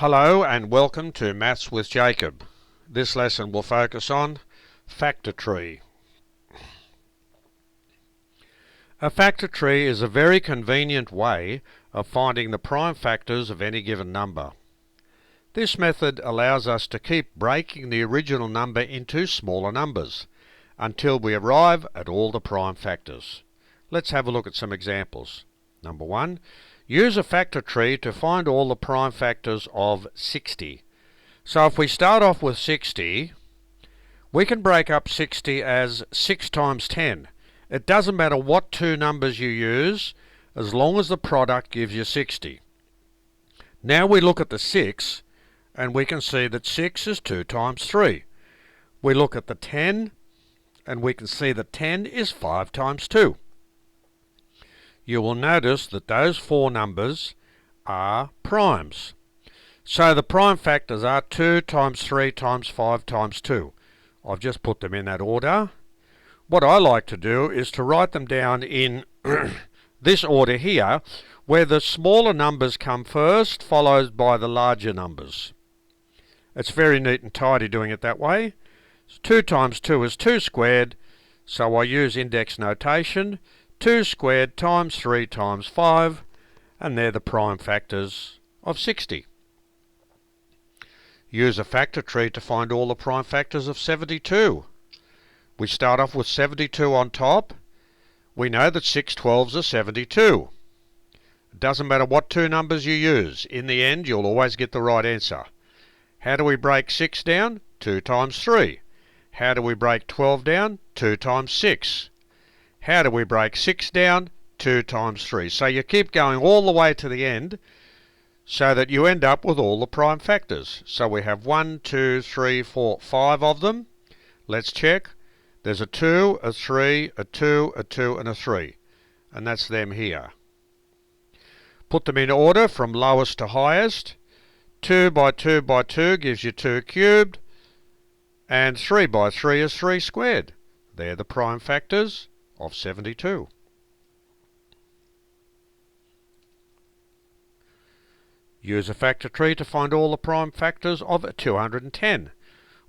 Hello and welcome to Maths with Jacob. This lesson will focus on factor tree. A factor tree is a very convenient way of finding the prime factors of any given number. This method allows us to keep breaking the original number into smaller numbers until we arrive at all the prime factors. Let's have a look at some examples. Number 1. Use a factor tree to find all the prime factors of 60. So if we start off with 60, we can break up 60 as 6 times 10. It doesn't matter what two numbers you use, as long as the product gives you 60. Now we look at the 6, and we can see that 6 is 2 times 3. We look at the 10, and we can see that 10 is 5 times 2. You will notice that those four numbers are primes. So the prime factors are 2 times 3 times 5 times 2. I've just put them in that order. What I like to do is to write them down in this order here, where the smaller numbers come first, followed by the larger numbers. It's very neat and tidy doing it that way. 2 times 2 is 2 squared, so I use index notation. 2 squared times 3 times 5, and they're the prime factors of 60. Use a factor tree to find all the prime factors of 72. We start off with 72 on top. We know that 6 12s are 72. It doesn't matter what two numbers you use. In the end, you'll always get the right answer. How do we break 6 down? 2 times 3. How do we break 12 down? 2 times 6. How do we break 6 down? 2 times 3. So you keep going all the way to the end so that you end up with all the prime factors. So we have 1, 2, 3, 4, 5 of them. Let's check. There's a 2, a 3, a 2, a 2 and a 3. And that's them here. Put them in order from lowest to highest. 2 by 2 by 2 gives you 2 cubed. And 3 by 3 is 3 squared. They're the prime factors of 72. Use a factor tree to find all the prime factors of 210.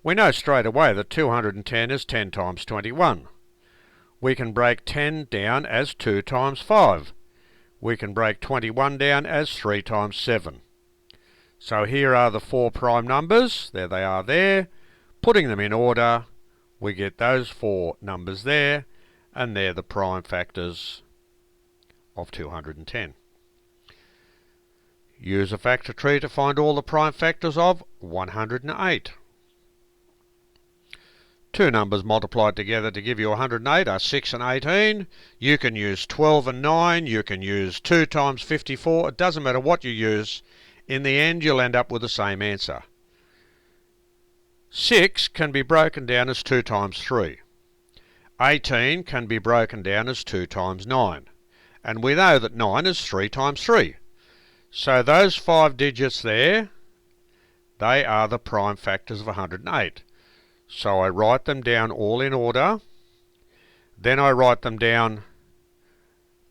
We know straight away that 210 is 10 times 21. We can break 10 down as 2 times 5. We can break 21 down as 3 times 7. So here are the four prime numbers. There they are there. Putting them in order, we get those four numbers there, and they're the prime factors of 210. Use a factor tree to find all the prime factors of 108. Two numbers multiplied together to give you 108 are 6 and 18. You can use 12 and 9. You can use 2 times 54. It doesn't matter what you use. In the end, you'll end up with the same answer. 6 can be broken down as 2 times 3. 18 can be broken down as 2 times 9. And we know that 9 is 3 times 3. So those 5 digits there, they are the prime factors of 108. So I write them down all in order. Then I write them down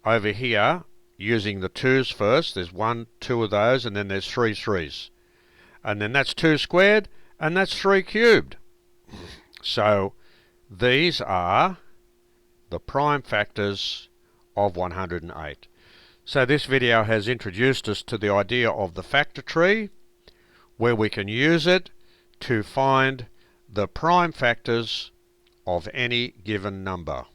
over here using the 2's first. There's 1, 2 of those, and then there's 3 3's. And then that's 2 squared, and that's 3 cubed. So these are the prime factors of 108. So this video has introduced us to the idea of the factor tree, where we can use it to find the prime factors of any given number.